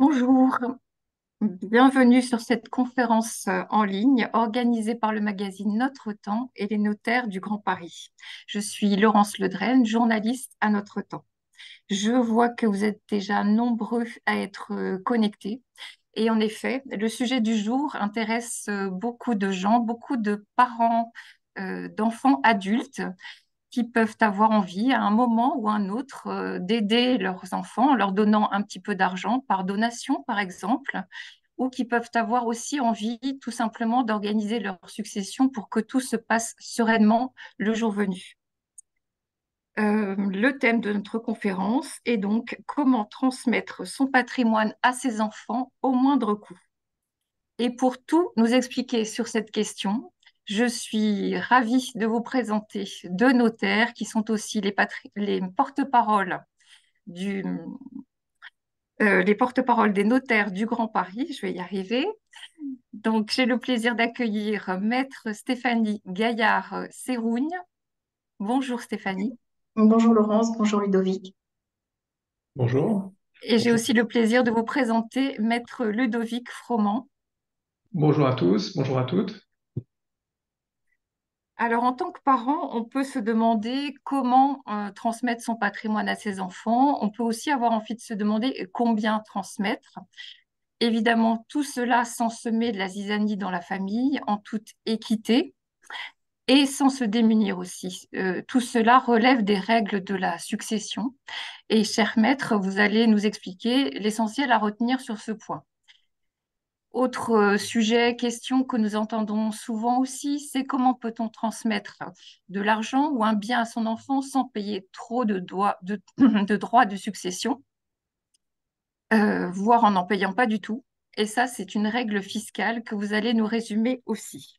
Bonjour, bienvenue sur cette conférence en ligne organisée par le magazine Notre Temps et les notaires du Grand Paris. Je suis Laurence Ledrenne, journaliste à Notre Temps. Je vois que vous êtes déjà nombreux à être connectés. Et en effet, le sujet du jour intéresse beaucoup de gens, beaucoup de parents d'enfants adultes qui peuvent avoir envie à un moment ou à un autre d'aider leurs enfants en leur donnant un petit peu d'argent par donation, par exemple, ou qui peuvent avoir aussi envie tout simplement d'organiser leur succession pour que tout se passe sereinement le jour venu. Le thème de notre conférence est donc comment transmettre son patrimoine à ses enfants au moindre coût. Et pour tout nous expliquer sur cette question, je suis ravie de vous présenter deux notaires qui sont aussi les porte-paroles du, les porte-paroles des notaires du Grand Paris. Je vais y arriver. Donc, j'ai le plaisir d'accueillir Maître Stéphanie Gaillard-Sérougne. Bonjour Stéphanie. Bonjour Laurence, bonjour Ludovic. Bonjour. Et j'ai Bonjour. aussi le plaisir de vous présenter Maître Ludovic Froment. Bonjour à tous, bonjour à toutes. Alors, en tant que parent, on peut se demander comment transmettre son patrimoine à ses enfants. On peut aussi avoir envie de se demander combien transmettre. Évidemment, tout cela sans semer de la zizanie dans la famille, en toute équité et sans se démunir aussi. Tout cela relève des règles de la succession. Et cher maître, vous allez nous expliquer l'essentiel à retenir sur ce point. Autre sujet, question que nous entendons souvent aussi, c'est comment peut-on transmettre de l'argent ou un bien à son enfant sans payer trop de droits de succession, voire en n'en payant pas du tout. Et ça, c'est une règle fiscale que vous allez nous résumer aussi.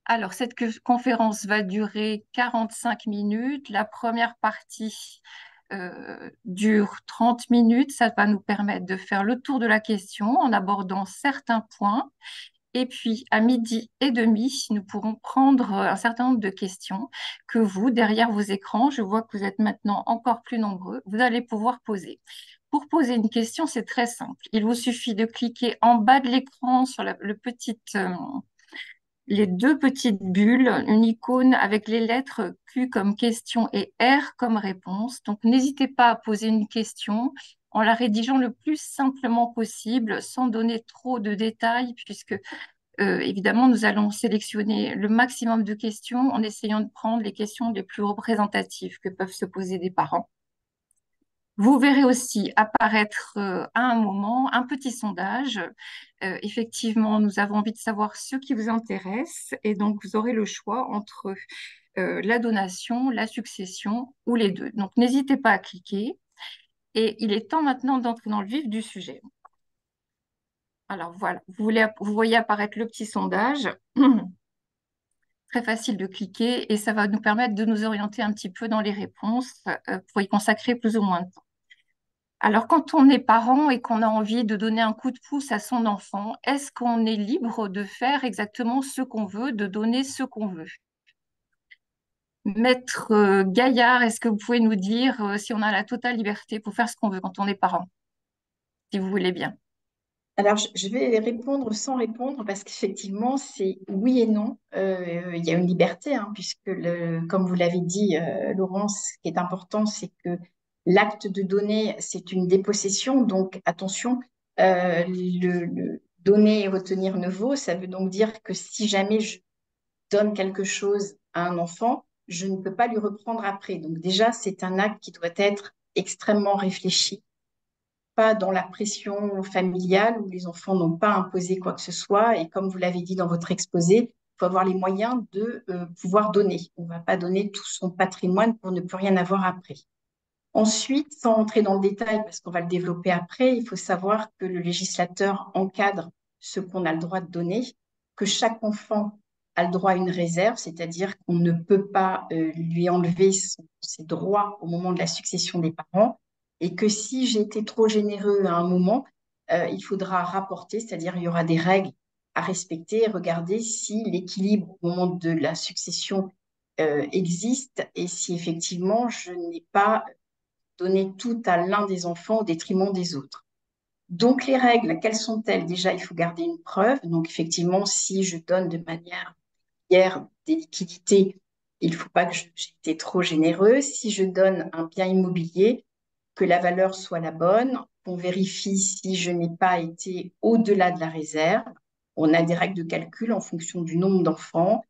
Alors, cette conférence va durer 45 minutes. La première partie dure 30 minutes. Ça va nous permettre de faire le tour de la question en abordant certains points. Et puis, à midi et demi, nous pourrons prendre un certain nombre de questions que vous, derrière vos écrans, je vois que vous êtes maintenant encore plus nombreux, vous allez pouvoir poser. Pour poser une question, c'est très simple. Il vous suffit de cliquer en bas de l'écran sur les deux petites bulles, une icône avec les lettres Q comme question et R comme réponse. Donc, n'hésitez pas à poser une question en la rédigeant le plus simplement possible, sans donner trop de détails, puisque évidemment, nous allons sélectionner le maximum de questions en essayant de prendre les questions les plus représentatives que peuvent se poser des parents. Vous verrez aussi apparaître à un moment un petit sondage. Effectivement, nous avons envie de savoir ce qui vous intéresse et donc vous aurez le choix entre la donation, la succession ou les deux. Donc n'hésitez pas à cliquer et il est temps maintenant d'entrer dans le vif du sujet. Alors voilà, vous voyez apparaître le petit sondage. Très facile de cliquer et ça va nous permettre de nous orienter un petit peu dans les réponses pour y consacrer plus ou moins de temps. Alors, quand on est parent et qu'on a envie de donner un coup de pouce à son enfant, est-ce qu'on est libre de faire exactement ce qu'on veut, de donner ce qu'on veut? Maître Gaillard, est-ce que vous pouvez nous dire si on a la totale liberté pour faire ce qu'on veut quand on est parent, si vous voulez bien? Alors, je vais répondre sans répondre parce qu'effectivement, c'est oui et non. Il y a une liberté, hein, puisque, comme vous l'avez dit, Laurence, ce qui est important, c'est que l'acte de donner, c'est une dépossession. Donc, attention, le donner et retenir ne vaut. Ça veut donc dire que si jamais je donne quelque chose à un enfant, je ne peux pas lui reprendre après. Donc, déjà, c'est un acte qui doit être extrêmement réfléchi, pas dans la pression familiale où les enfants n'ont pas imposé quoi que ce soit. Et comme vous l'avez dit dans votre exposé, il faut avoir les moyens de pouvoir donner. On ne va pas donner tout son patrimoine pour ne plus rien avoir après. Ensuite, sans entrer dans le détail, parce qu'on va le développer après, il faut savoir que le législateur encadre ce qu'on a le droit de donner, que chaque enfant a le droit à une réserve, c'est-à-dire qu'on ne peut pas lui enlever ses droits au moment de la succession des parents, et que si j'ai été trop généreux à un moment, il faudra rapporter, c'est-à-dire il y aura des règles à respecter et regarder si l'équilibre au moment de la succession existe et si effectivement je n'ai pas donner tout à l'un des enfants au détriment des autres. Donc, les règles, quelles sont-elles? Déjà, il faut garder une preuve. Donc, effectivement, si je donne de manière hier des liquidités, il ne faut pas que j'ai été trop généreux. Si je donne un bien immobilier, que la valeur soit la bonne, qu'on vérifie si je n'ai pas été au-delà de la réserve. On a des règles de calcul en fonction du nombre d'enfants.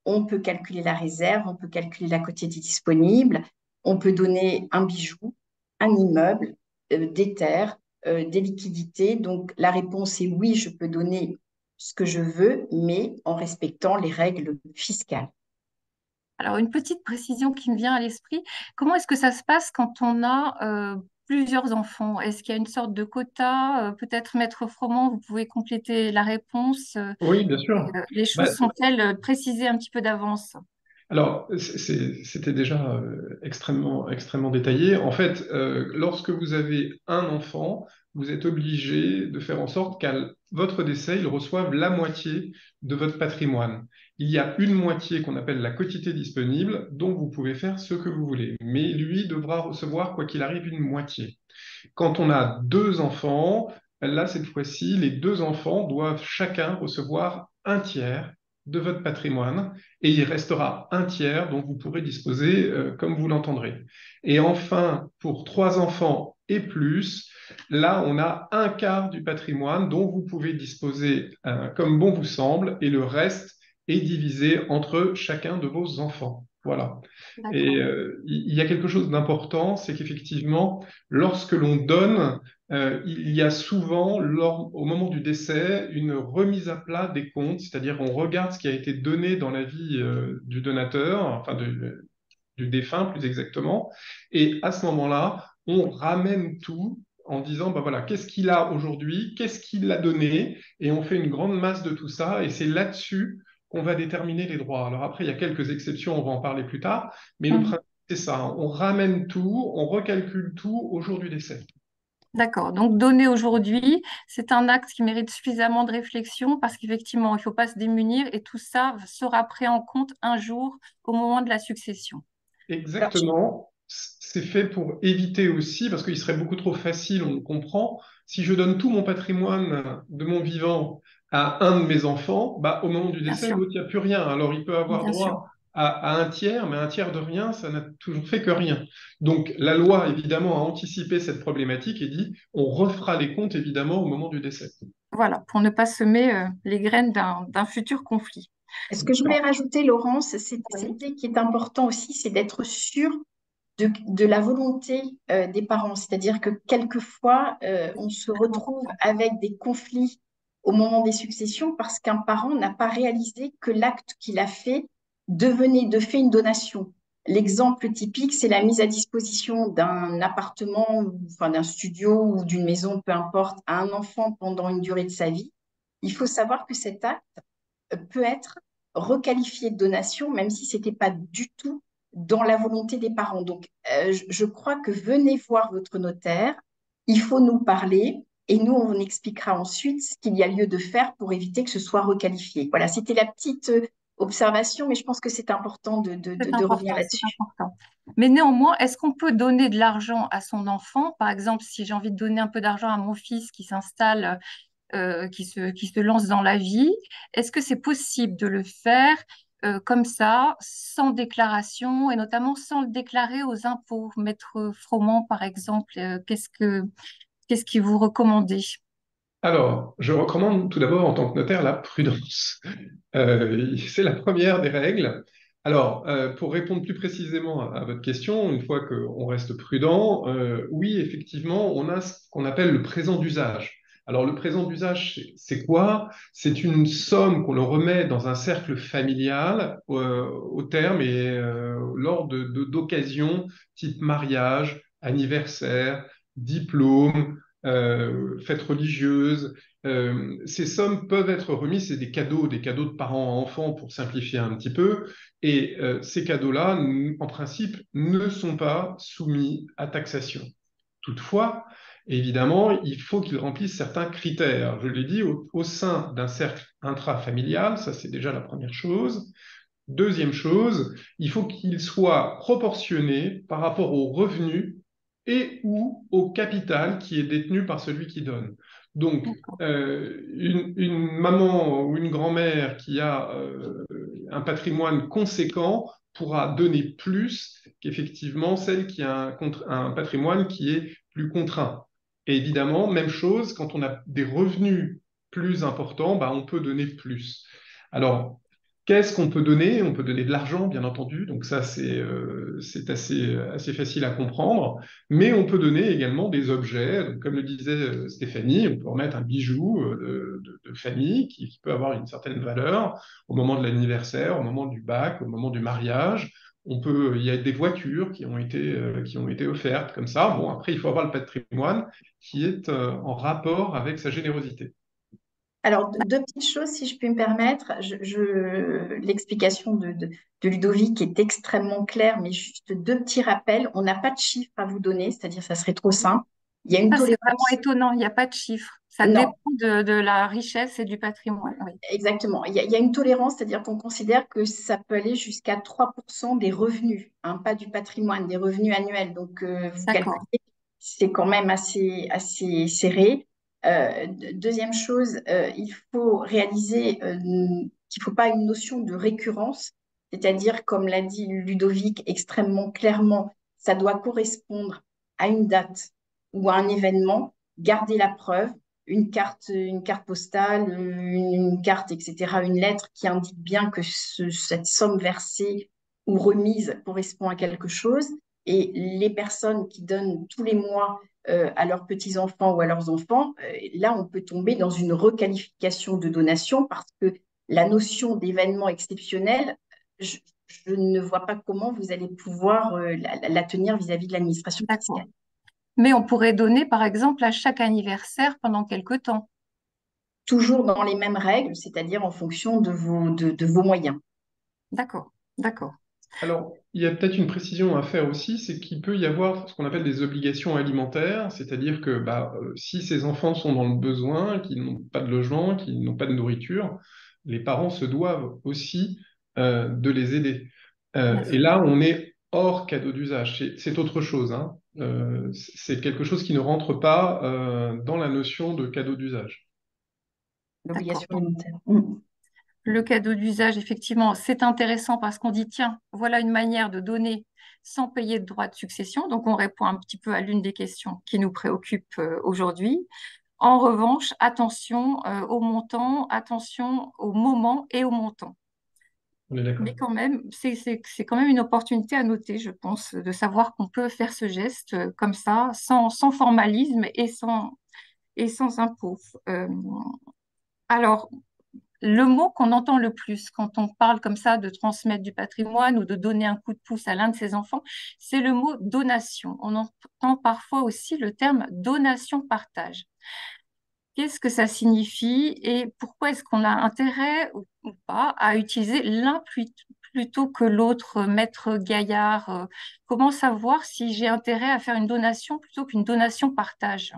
On peut calculer la réserve, on peut calculer la quotité disponible, on peut donner un bijou, un immeuble, des terres, des liquidités. Donc la réponse est oui, je peux donner ce que je veux, mais en respectant les règles fiscales. Alors, une petite précision qui me vient à l'esprit, comment est-ce que ça se passe quand on a plusieurs enfants? Est-ce qu'il y a une sorte de quota? Peut-être, Maître Froment, vous pouvez compléter la réponse. Oui, bien sûr. Les Bah, choses sont-elles précisées un petit peu d'avance? alors, c'était déjà extrêmement détaillé. En fait, lorsque vous avez un enfant, vous êtes obligé de faire en sorte qu'à votre décès, il reçoive la moitié de votre patrimoine. Il y a une moitié qu'on appelle la quotité disponible, dont vous pouvez faire ce que vous voulez. Mais lui devra recevoir, quoi qu'il arrive, une moitié. Quand on a deux enfants, là, cette fois-ci, les deux enfants doivent chacun recevoir un tiers de votre patrimoine et il restera un tiers dont vous pourrez disposer comme vous l'entendrez. Et enfin, pour trois enfants et plus, là, on a un quart du patrimoine dont vous pouvez disposer comme bon vous semble et le reste est divisé entre chacun de vos enfants. Voilà. Et D'accord. il y a quelque chose d'important, c'est qu'effectivement, lorsque l'on donne, il y a souvent, au moment du décès, une remise à plat des comptes, c'est-à-dire on regarde ce qui a été donné dans la vie du donateur, enfin du défunt plus exactement, et à ce moment-là, on ramène tout en disant, bah voilà, qu'est-ce qu'il a aujourd'hui, qu'est-ce qu'il a donné, et on fait une grande masse de tout ça, et c'est là-dessus qu'on va déterminer les droits. Alors après, il y a quelques exceptions, on va en parler plus tard, mais le Mhm. principe, c'est ça, on ramène tout, on recalcule tout au jour du décès. D'accord. Donc, donner aujourd'hui, c'est un acte qui mérite suffisamment de réflexion parce qu'effectivement, il ne faut pas se démunir et tout ça sera pris en compte un jour au moment de la succession. Alors, Exactement. C'est fait pour éviter aussi, parce qu'il serait beaucoup trop facile, on le comprend, si je donne tout mon patrimoine de mon vivant à un de mes enfants, bah, au moment du Bien décès, sûr, l'autre, il n'y a plus rien. Alors, il peut avoir bien sûr. droit à un tiers, mais un tiers de rien, ça n'a toujours fait que rien. Donc, la loi, évidemment, a anticipé cette problématique et dit, on refera les comptes, évidemment, au moment du décès. Voilà, pour ne pas semer les graines d'un futur conflit. ce que je voulais rajouter, Laurence, Oui, c'était qui est important aussi, c'est d'être sûr de la volonté des parents. C'est-à-dire que quelquefois, on se extrêmement retrouve important. avec des conflits au moment des successions parce qu'un parent n'a pas réalisé que l'acte qu'il a fait devenait de fait une donation. L'exemple typique, c'est la mise à disposition d'un appartement, enfin d'un studio ou d'une maison, peu importe, à un enfant pendant une durée de sa vie. Il faut savoir que cet acte peut être requalifié de donation, même si ce n'était pas du tout dans la volonté des parents. Donc, je crois que venez voir votre notaire, il faut nous parler et nous, on expliquera ensuite ce qu'il y a lieu de faire pour éviter que ce soit requalifié. Voilà, c'était la petite observation, mais je pense que c'est important C'est de revenir important, c'est là-dessus. important. Mais néanmoins, est-ce qu'on peut donner de l'argent à son enfant? Par exemple, si j'ai envie de donner un peu d'argent à mon fils qui s'installe, qui se lance dans la vie, est-ce que c'est possible de le faire comme ça, sans déclaration et notamment sans le déclarer aux impôts? Maître Froment, par exemple, qu'est-ce que vous recommandez? Alors, je recommande tout d'abord en tant que notaire la prudence. C'est la première des règles. Alors, pour répondre plus précisément à votre question, une fois qu'on reste prudent, oui, effectivement, on a ce qu'on appelle le présent d'usage. Alors, le présent d'usage, c'est quoi? C'est une somme qu'on le remet dans un cercle familial au terme et lors d'occasions type mariage, anniversaire, diplôme, fêtes religieuses. Ces sommes peuvent être remises, c'est des cadeaux de parents à enfants pour simplifier un petit peu. Et ces cadeaux-là, en principe, ne sont pas soumis à taxation. Toutefois, évidemment, il faut qu'ils remplissent certains critères. Je l'ai dit, au sein d'un cercle intrafamilial, ça c'est déjà la première chose. Deuxième chose, il faut qu'il soit proportionné par rapport aux revenus et ou au capital qui est détenu par celui qui donne. Donc, D'accord. une maman ou une grand-mère qui a un patrimoine conséquent pourra donner plus qu'effectivement celle qui a un patrimoine qui est plus contraint. Et évidemment, même chose, quand on a des revenus plus importants, bah, on peut donner plus. Alors, qu'est-ce qu'on peut donner? On peut donner de l'argent, bien entendu, donc ça c'est assez facile à comprendre, mais on peut donner également des objets. Donc, comme le disait Stéphanie, on peut remettre un bijou de famille qui peut avoir une certaine valeur au moment de l'anniversaire, au moment du bac, au moment du mariage. Il y a des voitures qui ont été offertes comme ça. Bon, après, il faut avoir le patrimoine qui est en rapport avec sa générosité. Alors, deux petites choses, si je puis me permettre. L'explication de Ludovic est extrêmement claire, mais juste deux petits rappels. On n'a pas de chiffres à vous donner, c'est-à-dire ça serait trop simple. Il y a une Ça, c'est vraiment tolérance. étonnant. Il n'y a pas de chiffre. Ça Non, dépend de la richesse et du patrimoine. Oui. exactement. Il y a une tolérance, c'est-à-dire qu'on considère que ça peut aller jusqu'à 3% des revenus, hein, pas du patrimoine, des revenus annuels. Donc, vous calculez, D'accord. c'est quand même assez serré. Deuxième chose, il faut réaliser qu'il ne faut pas une notion de récurrence, c'est-à-dire, comme l'a dit Ludovic extrêmement clairement, ça doit correspondre à une date ou à un événement, garder la preuve, une carte postale, une carte, etc., une lettre qui indique bien que cette somme versée ou remise correspond à quelque chose. Et les personnes qui donnent tous les mois à leurs petits-enfants ou à leurs enfants, là, on peut tomber dans une requalification de donation parce que la notion d'événement exceptionnel, je, je ne vois pas comment vous allez pouvoir la tenir vis-à-vis de l'administration D'accord. fiscale. Mais on pourrait donner, par exemple, à chaque anniversaire pendant quelque temps. Toujours dans les mêmes règles, c'est-à-dire en fonction de vos moyens. D'accord. D'accord. Alors, il y a peut-être une précision à faire aussi, c'est qu'il peut y avoir ce qu'on appelle des obligations alimentaires, c'est-à-dire que si ces enfants sont dans le besoin, qu'ils n'ont pas de logement, qu'ils n'ont pas de nourriture, les parents se doivent aussi de les aider. Bien Et sûr. là, on est hors cadeau d'usage, c'est autre chose, hein. C'est quelque chose qui ne rentre pas dans la notion de cadeau d'usage. L'obligation D'accord. Donc, alimentaire. le cadeau d'usage, effectivement, c'est intéressant parce qu'on dit, tiens, voilà une manière de donner sans payer de droits de succession. Donc, on répond un petit peu à l'une des questions qui nous préoccupe aujourd'hui. En revanche, attention au montant, attention au moment et au montant. On est d'accord. Mais quand même, c'est quand même une opportunité à noter, je pense, de savoir qu'on peut faire ce geste comme ça, sans formalisme et sans impôt. Alors, le mot qu'on entend le plus quand on parle comme ça de transmettre du patrimoine ou de donner un coup de pouce à l'un de ses enfants, c'est le mot donation. On entend parfois aussi le terme donation-partage. Qu'est-ce que ça signifie et pourquoi est-ce qu'on a intérêt ou pas à utiliser l'un plutôt que l'autre, maître Gaillard? Comment savoir si j'ai intérêt à faire une donation plutôt qu'une donation-partage?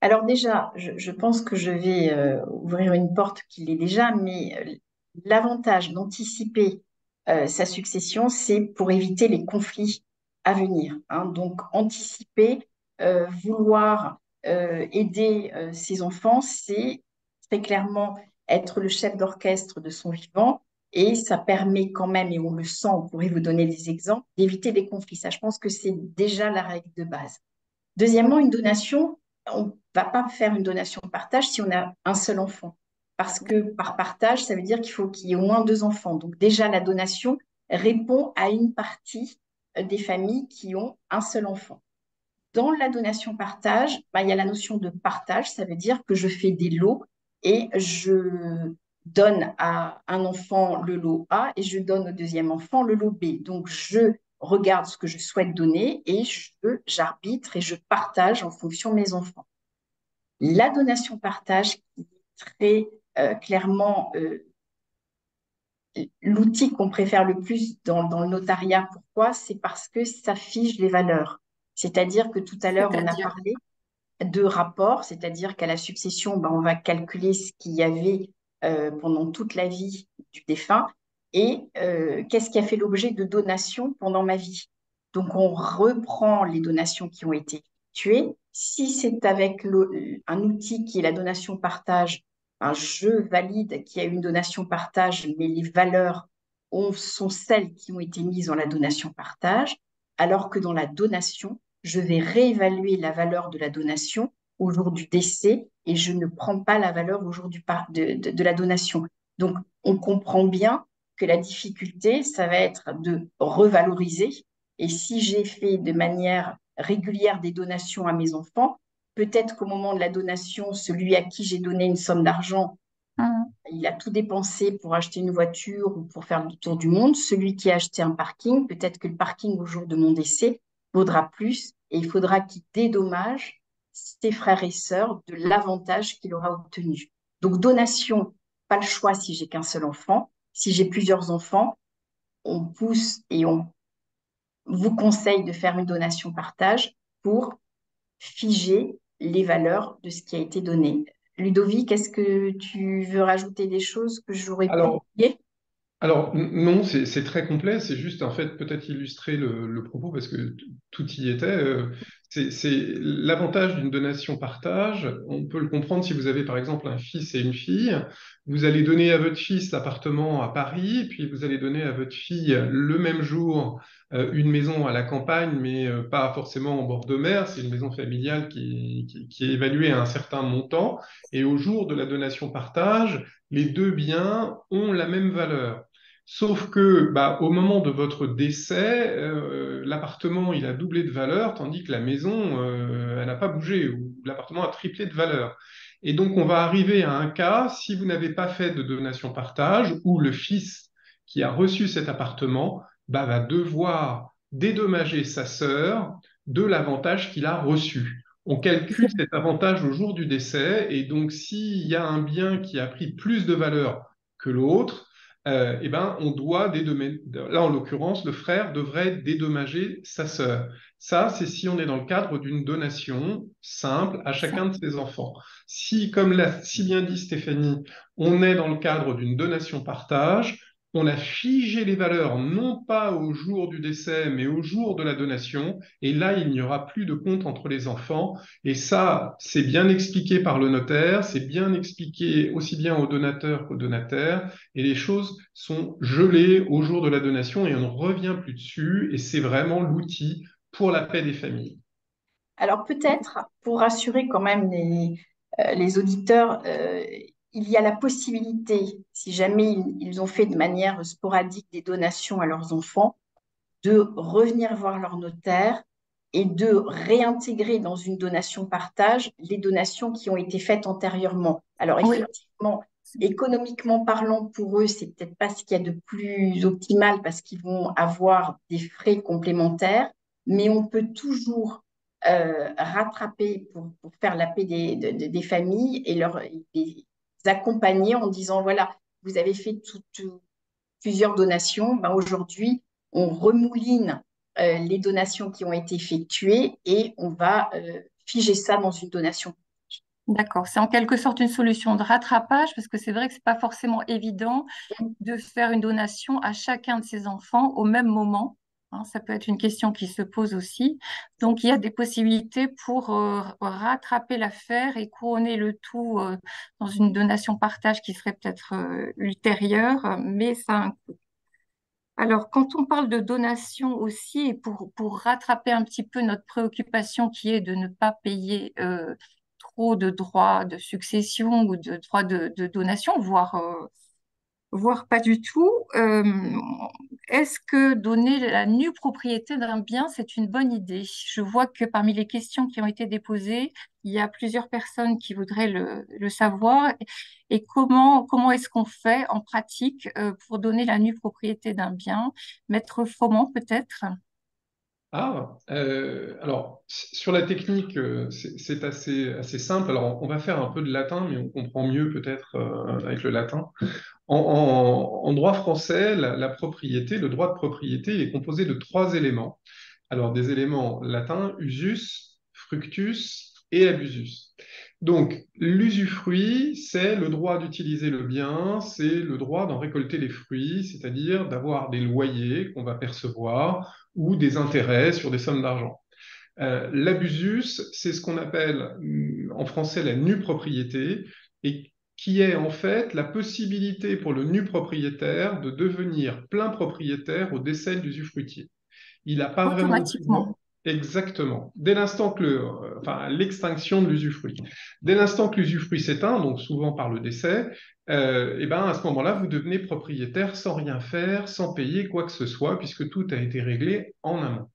Alors déjà, je pense que je vais ouvrir une porte qui l'est déjà, mais l'avantage d'anticiper sa succession, c'est pour éviter les conflits à venir, hein. Donc, anticiper, vouloir aider ses enfants, c'est très clairement être le chef d'orchestre de son vivant. Et ça permet quand même, et on le sent, on pourrait vous donner des exemples, d'éviter les conflits. Ça, je pense que c'est déjà la règle de base. Deuxièmement, une donation, on ne va pas faire une donation partage si on a un seul enfant. Parce que par partage, ça veut dire qu'il faut qu'il y ait au moins deux enfants. Donc déjà, la donation répond à une partie des familles qui ont un seul enfant. Dans la donation partage, il y a la notion de partage. Ça veut dire que je fais des lots et je donne à un enfant le lot A et je donne au deuxième enfant le lot B. Donc, je regarde ce que je souhaite donner et j'arbitre et je partage en fonction de mes enfants. La donation partage, qui est très clairement l'outil qu'on préfère le plus dans le notariat. Pourquoi? C'est parce que ça fige les valeurs. C'est-à-dire que tout à l'heure, on a C'est-à-dire, parlé de rapport, c'est-à-dire qu'à la succession, on va calculer ce qu'il y avait pendant toute la vie du défunt et qu'est-ce qui a fait l'objet de donation pendant ma vie. Donc, on reprend les donations qui ont été effectuées. Si c'est avec un outil qui est la donation partage, je valide qu'il y a eu une donation partage, mais les valeurs sont celles qui ont été mises dans la donation partage, alors que dans la donation, je vais réévaluer la valeur de la donation au jour du décès et je ne prends pas la valeur au jour de la donation. Donc, on comprend bien que la difficulté, ça va être de revaloriser. Et si j'ai fait de manière régulière des donations à mes enfants, peut-être qu'au moment de la donation, celui à qui j'ai donné une somme d'argent, Mhm. il a tout dépensé pour acheter une voiture ou pour faire le tour du monde. Celui qui a acheté un parking, peut-être que le parking au jour de mon décès vaudra plus et il faudra qu'il dédommage ses frères et sœurs de l'avantage qu'il aura obtenu. Donc, donation, pas le choix si j'ai qu'un seul enfant. Si j'ai plusieurs enfants, on pousse et on vous conseille de faire une donation partage pour figer les valeurs de ce qui a été donné. Ludovic, est-ce que tu veux rajouter des choses que j'aurais pu Alors, oublier? Non, c'est très complet, c'est juste en fait peut-être illustrer le propos parce que tout y était. C'est l'avantage d'une donation partage. On peut le comprendre si vous avez par exemple un fils et une fille. Vous allez donner à votre fils l'appartement à Paris, puis vous allez donner à votre fille le même jour une maison à la campagne, mais pas forcément en bord de mer. C'est une maison familiale qui est évaluée à un certain montant. Et au jour de la donation partage, les deux biens ont la même valeur. Sauf que, bah, au moment de votre décès, l'appartement il a doublé de valeur, tandis que la maison elle n'a pas bougé ou l'appartement a triplé de valeur. Et donc on va arriver à un cas, si vous n'avez pas fait de donation partage, où le fils qui a reçu cet appartement bah, va devoir dédommager sa sœur de l'avantage qu'il a reçu. On calcule cet avantage au jour du décès, et donc s'il y a un bien qui a pris plus de valeur que l'autre, eh ben, on doit dédommager. Là, en l'occurrence, le frère devrait dédommager sa sœur. Ça, c'est si on est dans le cadre d'une donation simple à chacun de ses enfants. Si, comme l'a si bien dit Stéphanie, on est dans le cadre d'une donation partage, on a figé les valeurs non pas au jour du décès, mais au jour de la donation. Et là, il n'y aura plus de compte entre les enfants. Et ça, c'est bien expliqué par le notaire, c'est bien expliqué aussi bien au donateur qu'au donataire et les choses sont gelées au jour de la donation et on ne revient plus dessus et c'est vraiment l'outil pour la paix des familles. Alors peut-être, pour rassurer quand même les auditeurs, il y a la possibilité, si jamais ils ont fait de manière sporadique des donations à leurs enfants, de revenir voir leur notaire et de réintégrer dans une donation partage les donations qui ont été faites antérieurement. Alors Oui, effectivement, économiquement parlant, pour eux, c'est peut-être pas ce qu'il y a de plus optimal parce qu'ils vont avoir des frais complémentaires, mais on peut toujours rattraper pour faire la paix des familles et les accompagner en disant, voilà, vous avez fait plusieurs donations, ben aujourd'hui, on remouline les donations qui ont été effectuées et on va figer ça dans une donation. d'accord. C'est en quelque sorte une solution de rattrapage parce que c'est vrai que c'est pas forcément évident de faire une donation à chacun de ses enfants au même moment. Hein, ça peut être une question qui se pose aussi. Donc, il y a des possibilités pour rattraper l'affaire et couronner le tout dans une donation partage qui serait peut-être ultérieure, mais ça a un coût. Alors, quand on parle de donation aussi, et pour rattraper un petit peu notre préoccupation qui est de ne pas payer trop de droits de succession ou de droits de donation, voire pas du tout. Est-ce que donner la nue propriété d'un bien, c'est une bonne idée? Je vois que parmi les questions qui ont été déposées, il y a plusieurs personnes qui voudraient le savoir. Et comment est-ce qu'on fait en pratique pour donner la nue propriété d'un bien? Maître Froment, peut-être? Alors, sur la technique, c'est assez simple. Alors, on va faire un peu de latin, mais on comprend mieux peut-être avec le latin. En droit français, la propriété, le droit de propriété est composé de trois éléments. Alors, des éléments latins, usus, fructus et abusus. Donc, l'usufruit, c'est le droit d'utiliser le bien, c'est le droit d'en récolter les fruits, c'est-à-dire d'avoir des loyers qu'on va percevoir ou des intérêts sur des sommes d'argent. L'abusus, c'est ce qu'on appelle en français la nue propriété, et qui est en fait la possibilité pour le nu propriétaire de devenir plein propriétaire au décès de l'usufruitier. Il n'a pas vraiment de pouvoir. Automatiquement. Exactement. Dès l'instant que enfin, l'extinction de l'usufruit. Dès l'instant que l'usufruit s'éteint, donc souvent par le décès, et ben à ce moment-là, vous devenez propriétaire sans rien faire, sans payer quoi que ce soit, puisque tout a été réglé en amont.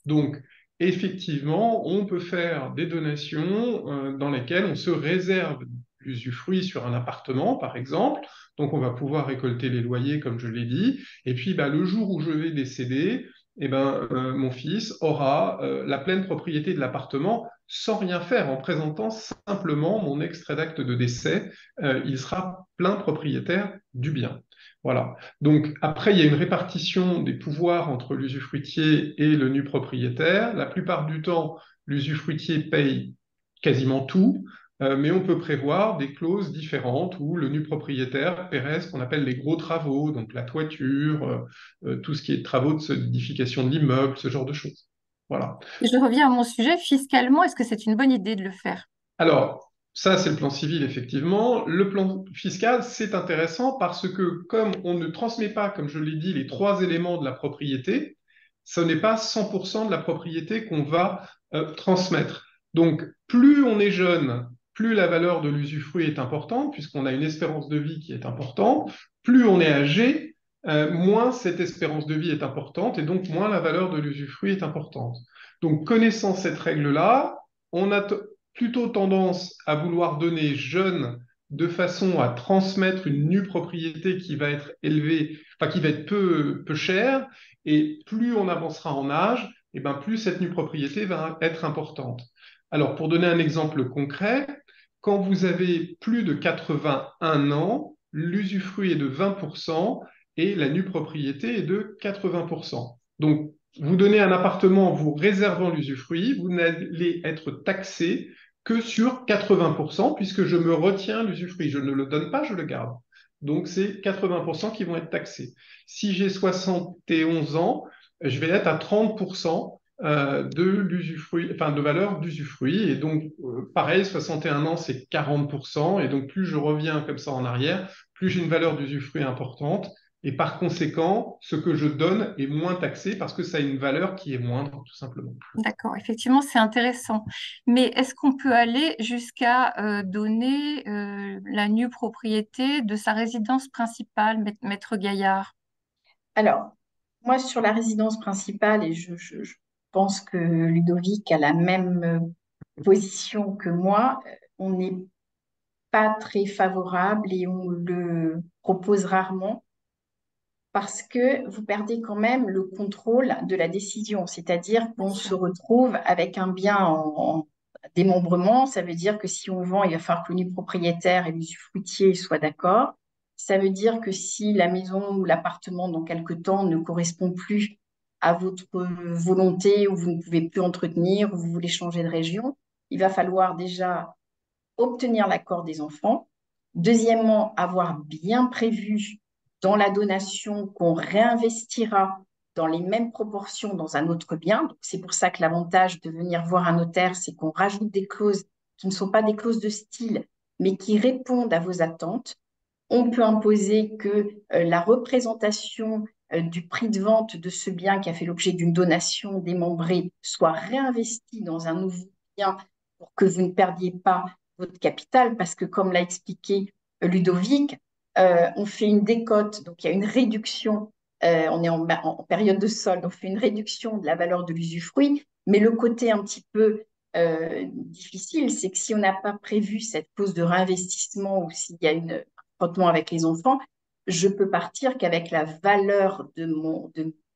Donc, effectivement, on peut faire des donations dans lesquelles on se réserve l'usufruit sur un appartement, par exemple. Donc, on va pouvoir récolter les loyers, comme je l'ai dit. Et puis, bah, le jour où je vais décéder, eh ben, mon fils aura la pleine propriété de l'appartement sans rien faire, en présentant simplement mon extrait d'acte de décès. Il sera plein propriétaire du bien. Voilà. Donc après, il y a une répartition des pouvoirs entre l'usufruitier et le nu propriétaire. La plupart du temps, l'usufruitier paye quasiment tout, mais on peut prévoir des clauses différentes où le nu propriétaire paierait ce qu'on appelle les gros travaux, donc la toiture, tout ce qui est travaux de solidification de l'immeuble, ce genre de choses. Voilà. Et je reviens à mon sujet, fiscalement, est-ce que c'est une bonne idée de le faire? Alors, ça, c'est le plan civil, effectivement. Le plan fiscal, c'est intéressant parce que comme on ne transmet pas, comme je l'ai dit, les trois éléments de la propriété, ce n'est pas 100% de la propriété qu'on va transmettre. Donc, plus on est jeune, plus la valeur de l'usufruit est importante, puisqu'on a une espérance de vie qui est importante. Plus on est âgé, moins cette espérance de vie est importante, et donc moins la valeur de l'usufruit est importante. Donc, connaissant cette règle-là, on a plutôt tendance à vouloir donner jeune de façon à transmettre une nue propriété qui va être élevée, enfin qui va être peu chère, et plus on avancera en âge, et ben plus cette nue propriété va être importante. Alors, pour donner un exemple concret, quand vous avez plus de 81 ans, l'usufruit est de 20% et la nue propriété est de 80%. Donc, vous donnez un appartement en vous réservant l'usufruit, vous n'allez être taxé que sur 80%, puisque je me retiens l'usufruit. Je ne le donne pas, je le garde. Donc, c'est 80% qui vont être taxés. Si j'ai 71 ans, je vais être à 30% de l'usufruit, enfin de valeur d'usufruit. Et donc, pareil, 61 ans, c'est 40%. Et donc, plus je reviens comme ça en arrière, plus j'ai une valeur d'usufruit importante. Et par conséquent, ce que je donne est moins taxé parce que ça a une valeur qui est moindre, tout simplement. D'accord, effectivement, c'est intéressant. Mais est-ce qu'on peut aller jusqu'à donner la nue propriété de sa résidence principale, Maître Gaillard? Alors, moi, sur la résidence principale, et je pense que Ludovic a la même position que moi, on n'est pas très favorable et on le propose rarement parce que vous perdez quand même le contrôle de la décision. C'est-à-dire Bien qu'on se sûr. retrouve avec un bien en démembrement. Ça veut dire que si on vend, il va falloir que le propriétaire et l'usufruitier soient d'accord. Ça veut dire que si la maison ou l'appartement dans quelque temps ne correspond plus à votre volonté ou vous ne pouvez plus entretenir ou vous voulez changer de région, il va falloir déjà obtenir l'accord des enfants. Deuxièmement, avoir bien prévu dans la donation qu'on réinvestira dans les mêmes proportions dans un autre bien. C'est pour ça que l'avantage de venir voir un notaire, c'est qu'on rajoute des clauses qui ne sont pas des clauses de style, mais qui répondent à vos attentes. On peut imposer que la représentation du prix de vente de ce bien qui a fait l'objet d'une donation démembrée soit réinvestie dans un nouveau bien pour que vous ne perdiez pas votre capital, parce que comme l'a expliqué Ludovic, on fait une décote, donc il y a une réduction, on est en période de solde, on fait une réduction de la valeur de l'usufruit, mais le côté un petit peu difficile, c'est que si on n'a pas prévu cette clause de réinvestissement ou s'il y a une frottement avec les enfants, je peux partir qu'avec la valeur de mon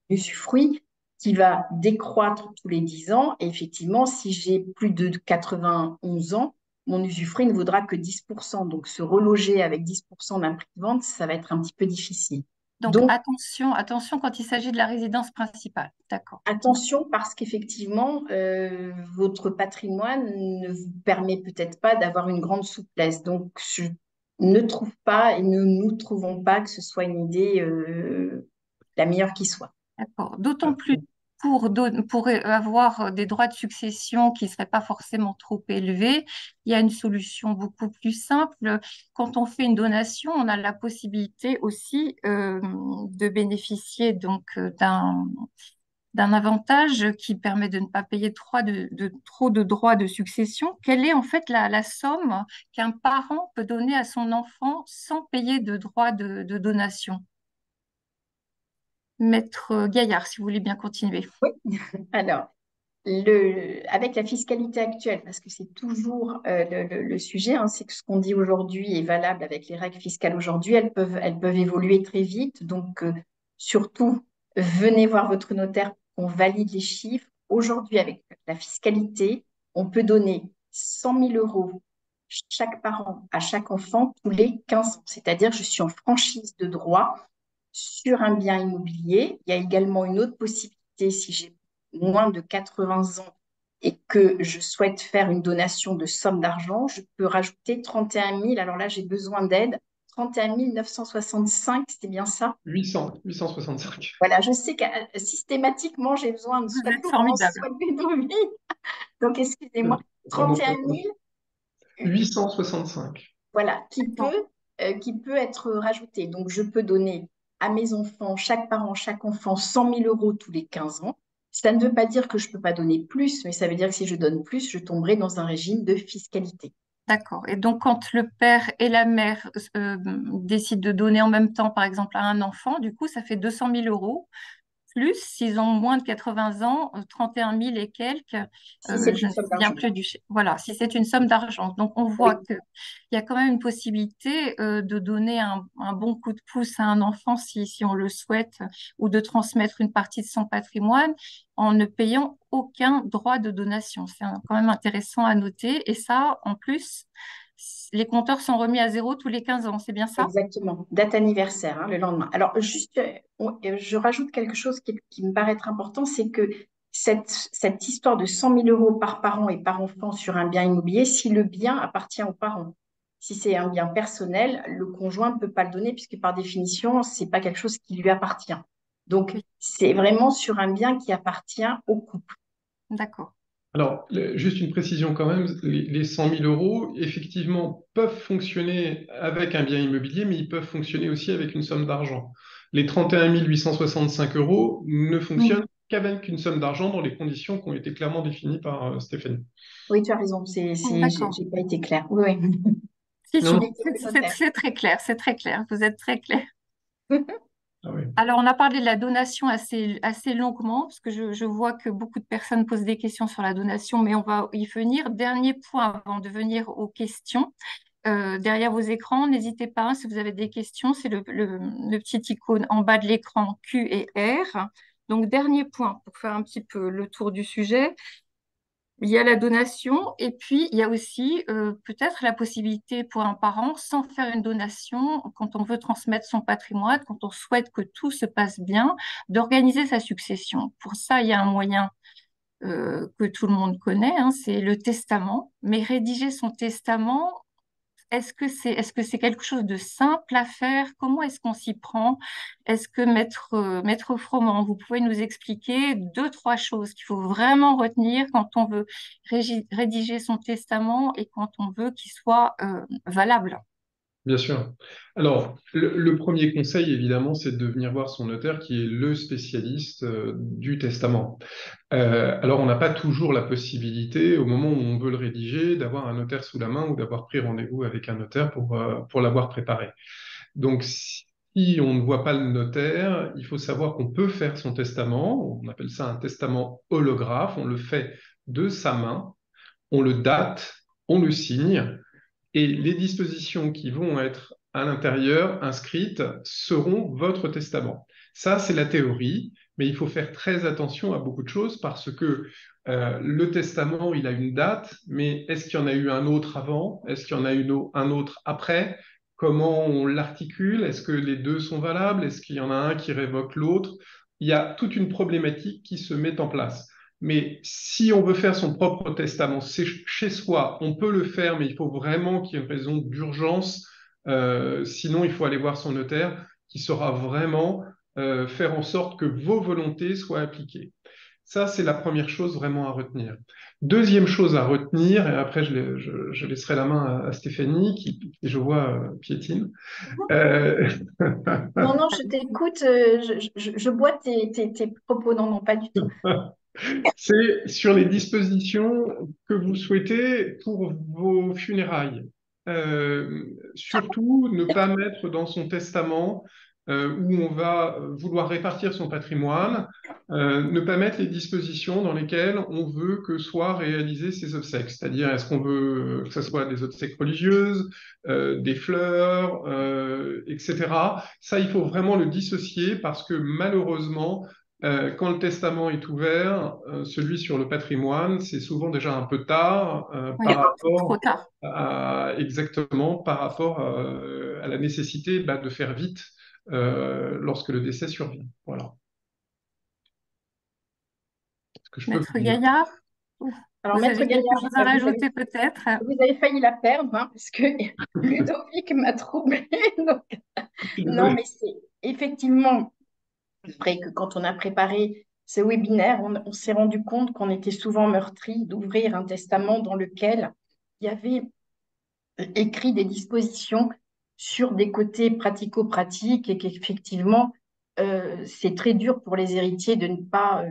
usufruit qui va décroître tous les 10 ans. Et effectivement, si j'ai plus de 91 ans, mon usufruit ne vaudra que 10%. Donc, se reloger avec 10% d'un prix de vente, ça va être un petit peu difficile. Donc Donc, attention quand il s'agit de la résidence principale. D'accord. attention parce qu'effectivement, votre patrimoine ne vous permet peut-être pas d'avoir une grande souplesse. Donc, je ne trouve pas et ne nous trouvons pas que ce soit une idée la meilleure qui soit. D'accord. D'autant plus pour avoir des droits de succession qui ne seraient pas forcément trop élevés, il y a une solution beaucoup plus simple. Quand on fait une donation, on a la possibilité aussi de bénéficier donc d'un avantage qui permet de ne pas payer trop de droits de succession. Quelle est en fait la somme qu'un parent peut donner à son enfant sans payer de droits de donation? Maître Gaillard, si vous voulez bien continuer. Alors, avec la fiscalité actuelle, parce que c'est toujours le sujet, hein, c'est que ce qu'on dit aujourd'hui est valable avec les règles fiscales aujourd'hui, elles peuvent évoluer très vite. Donc, surtout, venez voir votre notaire pour qu'on valide les chiffres. Aujourd'hui, avec la fiscalité, on peut donner 100 000 € chaque parent à chaque enfant tous les 15 ans. C'est-à-dire, je suis en franchise de droit sur un bien immobilier. Il y a également une autre possibilité si j'ai moins de 80 ans et que je souhaite faire une donation de somme d'argent, je peux rajouter 31 000. Alors là, j'ai besoin d'aide. 31 965, c'était bien ça? 865. Voilà, je sais que systématiquement, j'ai besoin de Vous soit de êtes Laurence, formidable. soit de Ludovic. Donc, excusez-moi, Pardon, 31 000, 865. voilà, D'accord. qui peut être rajouté. Donc, je peux donner à mes enfants, chaque parent, chaque enfant, 100 000 € tous les 15 ans. Ça ne veut pas dire que je ne peux pas donner plus, mais ça veut dire que si je donne plus, je tomberai dans un régime de fiscalité. D'accord. Et donc, quand le père et la mère décident de donner en même temps, par exemple, à un enfant, du coup, ça fait 200 000 euros. Plus, s'ils ont moins de 80 ans, 31 000 et quelques, Si c'est je une ne me somme souviens d'argent. plus voilà, si c'est une somme d'argent. Donc, on voit Oui, qu'il y a quand même une possibilité de donner un bon coup de pouce à un enfant si on le souhaite, ou de transmettre une partie de son patrimoine en ne payant aucun droit de donation. C'est quand même intéressant à noter. Et ça, en plus, les compteurs sont remis à zéro tous les 15 ans. C'est bien ça? exactement. Date anniversaire, hein, le lendemain. Alors, juste, je rajoute quelque chose qui me paraît être important, c'est que cette histoire de 100 000 € par parent et par enfant sur un bien immobilier, si le bien appartient aux parents. Si c'est un bien personnel, le conjoint ne peut pas le donner puisque par définition, ce n'est pas quelque chose qui lui appartient. Donc, Oui, c'est vraiment sur un bien qui appartient au couple. d'accord. Alors, juste une précision quand même, les 100 000 euros, effectivement, peuvent fonctionner avec un bien immobilier, mais ils peuvent fonctionner aussi avec une somme d'argent. Les 31 865 euros ne Mm. fonctionnent qu'avec une somme d'argent dans les conditions qui ont été clairement définies par Stéphanie. Oui, tu as raison, D'accord. j'ai pas été claire. Oui, oui. Si, Non, si, non. Mettez le notaire. c'est très clair, c'est très clair, vous êtes très clair. Ah oui. Alors, on a parlé de la donation assez longuement, parce que je vois que beaucoup de personnes posent des questions sur la donation, mais on va y venir. Dernier point avant de venir aux questions. Derrière vos écrans, n'hésitez pas, si vous avez des questions, c'est le petit icône en bas de l'écran Q et R. Donc, dernier point pour faire un petit peu le tour du sujet. Il y a la donation et puis il y a aussi peut-être la possibilité pour un parent, sans faire une donation, quand on veut transmettre son patrimoine, quand on souhaite que tout se passe bien, d'organiser sa succession. Pour ça, il y a un moyen que tout le monde connaît, hein, c'est le testament. Mais rédiger son testament, est-ce que c'est quelque chose de simple à faire? Comment est-ce qu'on s'y prend? Est-ce que Maître Froment, vous pouvez nous expliquer deux, trois choses qu'il faut vraiment retenir quand on veut rédiger son testament et quand on veut qu'il soit valable? Bien sûr. Alors, le premier conseil, évidemment, c'est de venir voir son notaire qui est le spécialiste du testament. Alors, on n'a pas toujours la possibilité, au moment où on veut le rédiger, d'avoir un notaire sous la main ou d'avoir pris rendez-vous avec un notaire pour l'avoir préparé. Donc, si on ne voit pas le notaire, il faut savoir qu'on peut faire son testament. On appelle ça un testament holographe. On le fait de sa main, on le date, on le signe, et les dispositions qui vont être à l'intérieur inscrites seront votre testament. Ça, c'est la théorie, mais il faut faire très attention à beaucoup de choses parce que le testament, il a une date, mais est-ce qu'il y en a eu un autre avant? Est-ce qu'il y en a eu un autre après? comment on l'articule, est-ce que les deux sont valables, est-ce qu'il y en a un qui révoque l'autre? Il y a toute une problématique qui se met en place. Mais si on veut faire son propre testament chez soi, on peut le faire, mais il faut vraiment qu'il y ait une raison d'urgence. Sinon, il faut aller voir son notaire qui saura vraiment faire en sorte que vos volontés soient appliquées. Ça, c'est la première chose vraiment à retenir. Deuxième chose à retenir, et après je laisserai la main à Stéphanie, qui je vois piétine. Euh, Non, non, je t'écoute, je bois tes propos. Non, non, pas du tout. c'est sur les dispositions que vous souhaitez pour vos funérailles. Surtout, ne pas mettre dans son testament où on va vouloir répartir son patrimoine, ne pas mettre les dispositions dans lesquelles on veut que soient réalisées ces obsèques. C'est-à-dire, est-ce qu'on veut que ce soit des obsèques religieuses, des fleurs, etc. Ça, il faut vraiment le dissocier parce que malheureusement, quand le testament est ouvert, celui sur le patrimoine, c'est souvent déjà un peu tard Oui, par c'est trop rapport tard. exactement par rapport à la nécessité de faire vite lorsque le décès survient. Voilà ce que je peux Maître vous dire. Gaillard, Alors, vous Maître avez quelque Gaillard, chose à rajouter peut-être? vous avez failli la perdre, hein, parce que Ludovic m'a troublée. Donc, Je suis non, désolé. mais c'est effectivement vrai que quand on a préparé ce webinaire, on s'est rendu compte qu'on était souvent meurtri d'ouvrir un testament dans lequel il y avait écrit des dispositions sur des côtés pratico-pratiques et qu'effectivement, c'est très dur pour les héritiers de ne pas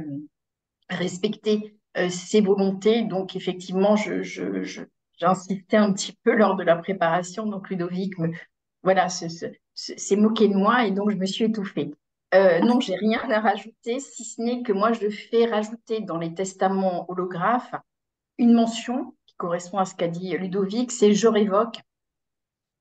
respecter ses volontés. Donc, effectivement, j'insistais un petit peu lors de la préparation. Donc, Ludovic voilà, s'est moqué de moi et donc je me suis étouffée. Non, j'ai rien à rajouter, si ce n'est que moi, je fais rajouter dans les testaments holographes une mention qui correspond à ce qu'a dit Ludovic, c'est je révoque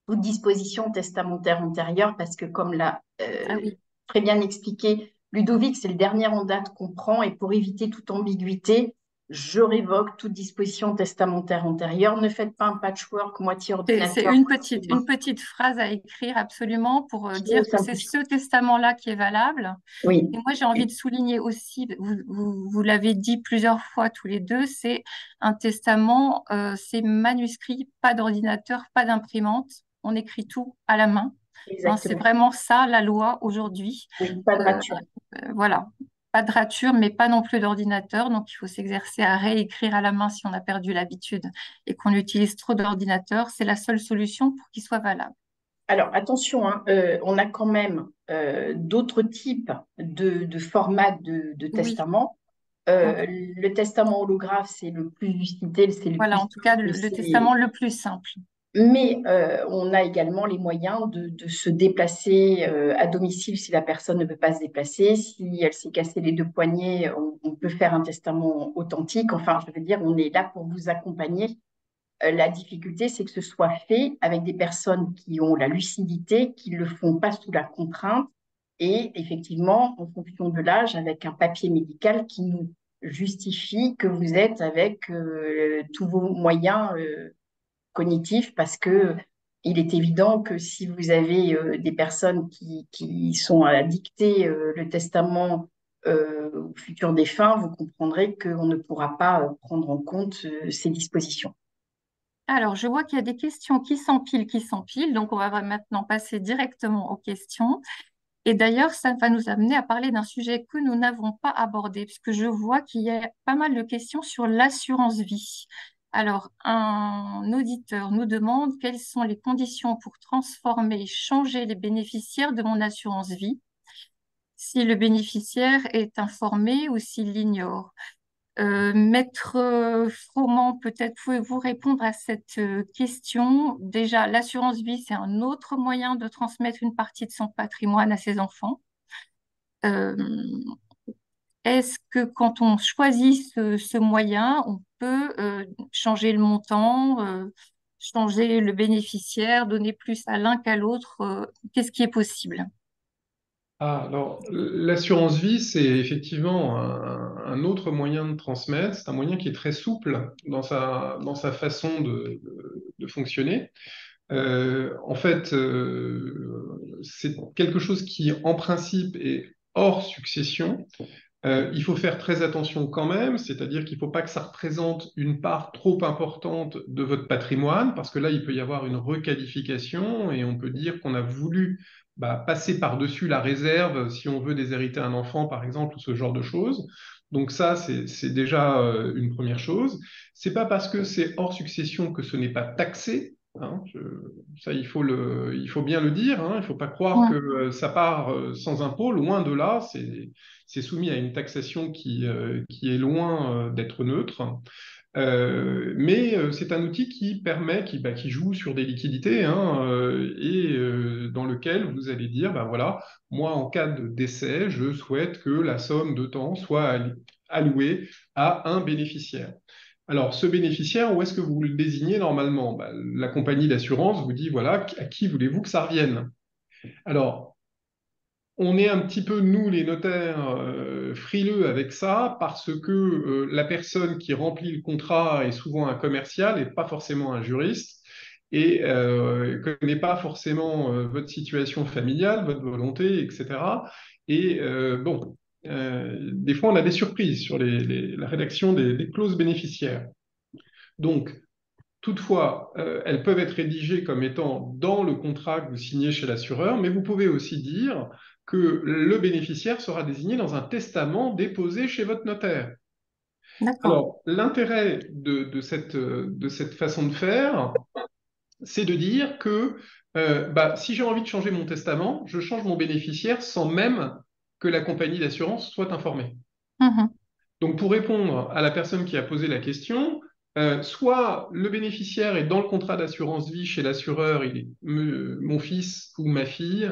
toute disposition testamentaire antérieure parce que comme l'a Ah oui. très bien expliqué Ludovic, c'est le dernier en date qu'on prend et pour éviter toute ambiguïté, je révoque toute disposition testamentaire antérieure. Ne faites pas un patchwork moitié C'est ordinateur, moitié une petite phrase à écrire absolument pour qui dire que c'est simplifie. ce testament-là qui est valable. Oui, Et moi, j'ai envie de souligner aussi, vous l'avez dit plusieurs fois tous les deux, c'est un testament, c'est manuscrit, pas d'ordinateur, pas d'imprimante. On écrit tout à la main. Hein, c'est exactement. vraiment ça, la loi aujourd'hui. Oui, pas de Euh, rature. voilà. Pas de rature, mais pas non plus d'ordinateur. Donc, il faut s'exercer à réécrire à la main si on a perdu l'habitude et qu'on utilise trop d'ordinateur. C'est la seule solution pour qu'il soit valable. Alors, attention, hein, on a quand même d'autres types de formats de Oui, testament. donc Le testament holographe, c'est le plus usité, c'est le plus voilà, en tout cas, simple, le testament le plus simple. mais on a également les moyens de se déplacer à domicile si la personne ne peut pas se déplacer. Si elle s'est cassé les deux poignets, on peut faire un testament authentique. Enfin, je veux dire, on est là pour vous accompagner. La difficulté, c'est que ce soit fait avec des personnes qui ont la lucidité, qui ne le font pas sous la contrainte et effectivement, en fonction de l'âge, avec un papier médical qui nous justifie que vous êtes avec tous vos moyens cognitifs parce que il est évident que si vous avez des personnes qui sont à dicter le testament au futur défunt, vous comprendrez qu'on ne pourra pas prendre en compte ces dispositions. Alors, je vois qu'il y a des questions qui s'empilent, qui s'empilent. Donc, on va maintenant passer directement aux questions. Et d'ailleurs, ça va nous amener à parler d'un sujet que nous n'avons pas abordé, puisque je vois qu'il y a pas mal de questions sur l'assurance vie. Alors, un auditeur nous demande quelles sont les conditions pour transformer et changer les bénéficiaires de mon assurance vie, si le bénéficiaire est informé ou s'il l'ignore. Maître Froment, peut-être pouvez-vous répondre à cette question. Déjà, l'assurance vie, c'est un autre moyen de transmettre une partie de son patrimoine à ses enfants. Euh, Est-ce que quand on choisit ce moyen, on peut changer le montant, changer le bénéficiaire, donner plus à l'un qu'à l'autre? Qu'est-ce qui est possible? Ah, alors, l'assurance vie, c'est effectivement un autre moyen de transmettre. C'est un moyen qui est très souple dans sa façon de fonctionner. En fait, c'est quelque chose qui, en principe, est hors succession. Il faut faire très attention quand même, c'est-à-dire qu'il ne faut pas que ça représente une part trop importante de votre patrimoine, parce que là, il peut y avoir une requalification et on peut dire qu'on a voulu passer par-dessus la réserve si on veut déshériter un enfant, par exemple, ou ce genre de choses. Donc ça, c'est déjà une première chose. C'est pas parce que c'est hors succession que ce n'est pas taxé. Hein, ça, il faut bien le dire. Hein, il ne faut pas croire que Mm. ça part sans impôt. Loin de là, c'est soumis à une taxation qui est loin d'être neutre. Mais c'est un outil qui permet, qui joue sur des liquidités, hein, dans lequel vous allez dire, ben voilà, moi en cas de décès, je souhaite que la somme de temps soit allouée à un bénéficiaire. Alors, ce bénéficiaire, où est-ce que vous le désignez normalement? Ben, la compagnie d'assurance vous dit, voilà, à qui voulez-vous que ça revienne? Alors, on est un petit peu, nous, les notaires, frileux avec ça parce que la personne qui remplit le contrat est souvent un commercial et pas forcément un juriste et ne connaît pas forcément votre situation familiale, votre volonté, etc. Et bon, des fois, on a des surprises sur la rédaction des clauses bénéficiaires. Donc, toutefois, elles peuvent être rédigées comme étant dans le contrat que vous signez chez l'assureur, mais vous pouvez aussi dire que le bénéficiaire sera désigné dans un testament déposé chez votre notaire. D'accord. Alors, l'intérêt de cette façon de faire, c'est de dire que si j'ai envie de changer mon testament, je change mon bénéficiaire sans même que la compagnie d'assurance soit informée. Mhm. Donc, pour répondre à la personne qui a posé la question, soit le bénéficiaire est dans le contrat d'assurance vie chez l'assureur, il est mon fils ou ma fille,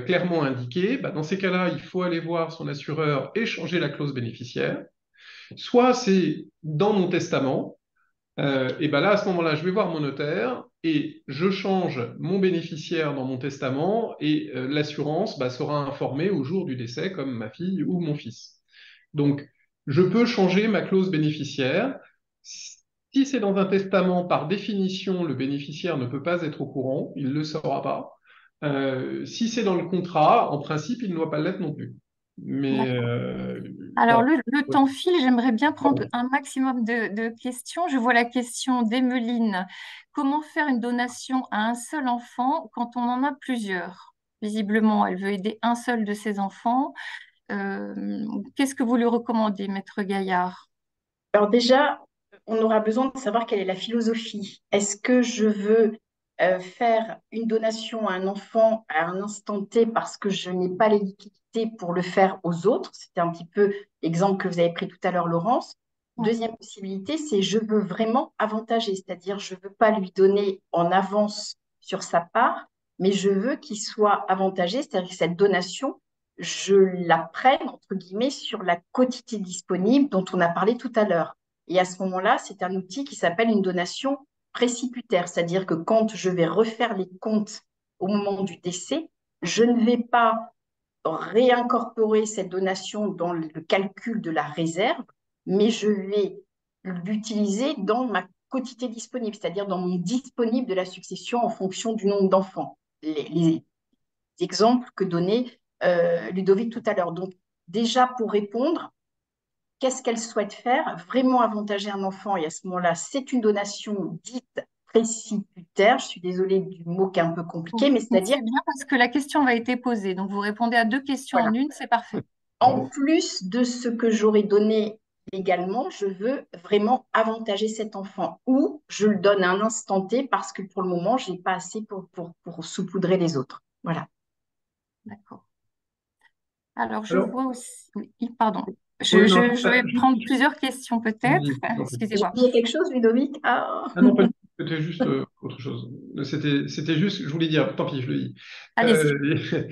clairement indiqué. Dans ces cas-là, il faut aller voir son assureur et changer la clause bénéficiaire. Soit c'est dans mon testament, et là, à ce moment-là, je vais voir mon notaire et je change mon bénéficiaire dans mon testament et l'assurance sera informée au jour du décès, comme ma fille ou mon fils. Donc, je peux changer ma clause bénéficiaire. Si c'est dans un testament, par définition, le bénéficiaire ne peut pas être au courant, il ne le saura pas. Si c'est dans le contrat, en principe, il ne doit pas l'être non plus. Mais D'accord. Alors, voilà. le temps file, j'aimerais bien prendre un maximum de questions. Je vois la question d'Emeline. Comment faire une donation à un seul enfant quand on en a plusieurs? Visiblement, elle veut aider un seul de ses enfants. Qu'est-ce que vous lui recommandez, Maître Gaillard? Alors déjà, on aura besoin de savoir quelle est la philosophie. Est-ce que je veux faire une donation à un enfant à un instant T parce que je n'ai pas les liquidités pour le faire aux autres? C'était un petit peu l'exemple que vous avez pris tout à l'heure, Laurence. Oui. Deuxième possibilité, c'est je veux vraiment avantager, c'est-à-dire je ne veux pas lui donner en avance sur sa part, mais je veux qu'il soit avantagé, c'est-à-dire que cette donation, je la prenne, entre guillemets, sur la quotité disponible dont on a parlé tout à l'heure. Et à ce moment-là, c'est un outil qui s'appelle une donation préciputaire, c'est-à-dire que quand je vais refaire les comptes au moment du décès, je ne vais pas réincorporer cette donation dans le calcul de la réserve, mais je vais l'utiliser dans ma quotité disponible, c'est-à-dire dans mon disponible de la succession en fonction du nombre d'enfants. Les exemples que donnait Ludovic tout à l'heure. Donc, déjà pour répondre, qu'est-ce qu'elle souhaite faire? Vraiment avantager un enfant, et à ce moment-là, c'est une donation dite préciputaire. Je suis désolée du mot qui est un peu compliqué, Oui, mais mais c'est-à-dire, c'est bien parce que la question va être posée. Donc, vous répondez à deux questions en voilà, une, c'est parfait. en plus de ce que j'aurais donné légalement, je veux vraiment avantager cet enfant ou je le donne à un instant T parce que pour le moment, je n'ai pas assez pour saupoudrer les autres. Voilà. D'accord. Alors, je Alors, vois aussi. Oui, pardon. oui, non, Je vais prendre plusieurs questions peut-être. non, J'ai Excusez-moi. oublié quelque chose, Ludovic? Ah. ah non, pas du tout. C'était juste autre chose. C'était juste, je voulais dire, tant pis, je le dis. Allez-y. Euh,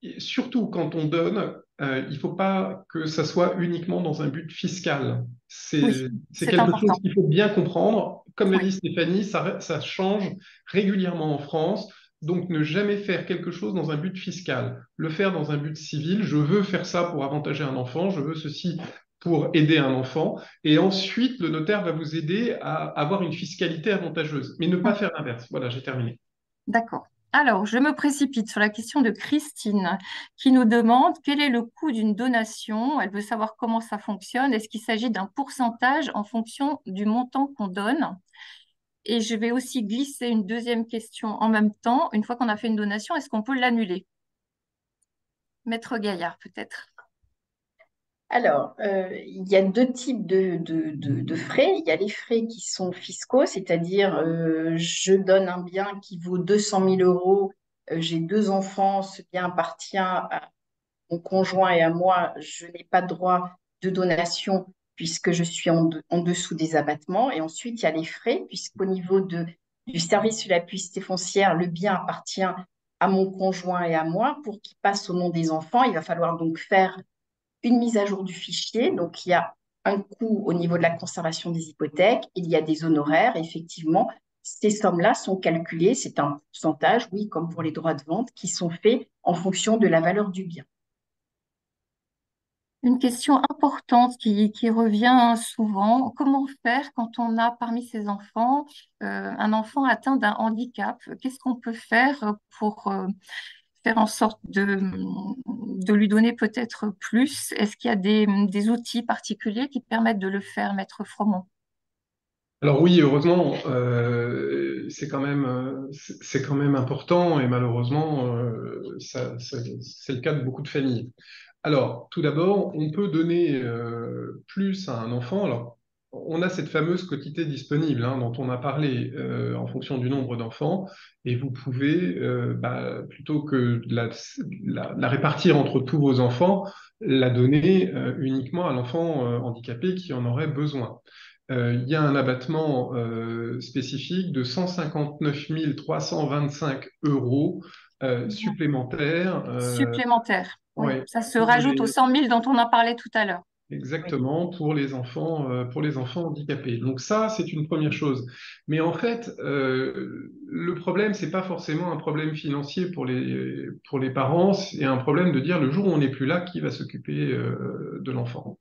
et surtout quand on donne, il ne faut pas que ça soit uniquement dans un but fiscal. Oui, C'est c'est quelque chose important. qu'il faut bien comprendre. Comme l'a Oui. dit Stéphanie, ça change régulièrement en France. Donc, ne jamais faire quelque chose dans un but fiscal. Le faire dans un but civil. Je veux faire ça pour avantager un enfant. Je veux ceci pour aider un enfant. Et ensuite, le notaire va vous aider à avoir une fiscalité avantageuse. Mais ne pas faire l'inverse. Voilà, j'ai terminé. D'accord. Alors, je me précipite sur la question de Christine qui nous demande quel est le coût d'une donation. Elle veut savoir comment ça fonctionne. Est-ce qu'il s'agit d'un pourcentage en fonction du montant qu'on donne? Et je vais aussi glisser une deuxième question en même temps. Une fois qu'on a fait une donation, est-ce qu'on peut l'annuler? Maître Gaillard, peut-être. Alors, il y a deux types de frais. Il y a les frais qui sont fiscaux, c'est-à-dire je donne un bien qui vaut 200 000 euros, j'ai deux enfants, ce bien appartient à mon conjoint et à moi, je n'ai pas de droit de donation puisque je suis en dessous des abattements. Et ensuite, il y a les frais, puisqu'au niveau du service sur la publicité foncière, le bien appartient à mon conjoint et à moi. Pour qu'il passe au nom des enfants, il va falloir donc faire une mise à jour du fichier. Donc, il y a un coût au niveau de la conservation des hypothèques, il y a des honoraires. Effectivement, ces sommes-là sont calculées, c'est un pourcentage, oui, comme pour les droits de vente, qui sont faits en fonction de la valeur du bien. Une question importante qui revient souvent. Comment faire quand on a parmi ses enfants un enfant atteint d'un handicap? Qu'est-ce qu'on peut faire pour faire en sorte de lui donner peut-être plus? Est-ce qu'il y a des outils particuliers qui permettent de le faire, Maître Froment? Alors oui, heureusement, c'est quand même important et malheureusement, c'est le cas de beaucoup de familles. Alors, tout d'abord, on peut donner plus à un enfant. Alors, on a cette fameuse quotité disponible dont on a parlé en fonction du nombre d'enfants, et vous pouvez, plutôt que de la répartir entre tous vos enfants, la donner uniquement à l'enfant handicapé qui en aurait besoin. Il y a un abattement spécifique de 159 325 euros supplémentaires. Supplémentaire. Oui, Ouais, ça se pour rajoute aux les, 100 000 dont on a parlé tout à l'heure. Oui. exactement, pour les enfants handicapés. Donc ça, c'est une première chose. Mais en fait, le problème, c'est pas forcément un problème financier pour les parents, c'est un problème de dire le jour où on n'est plus là, qui va s'occuper de l'enfant.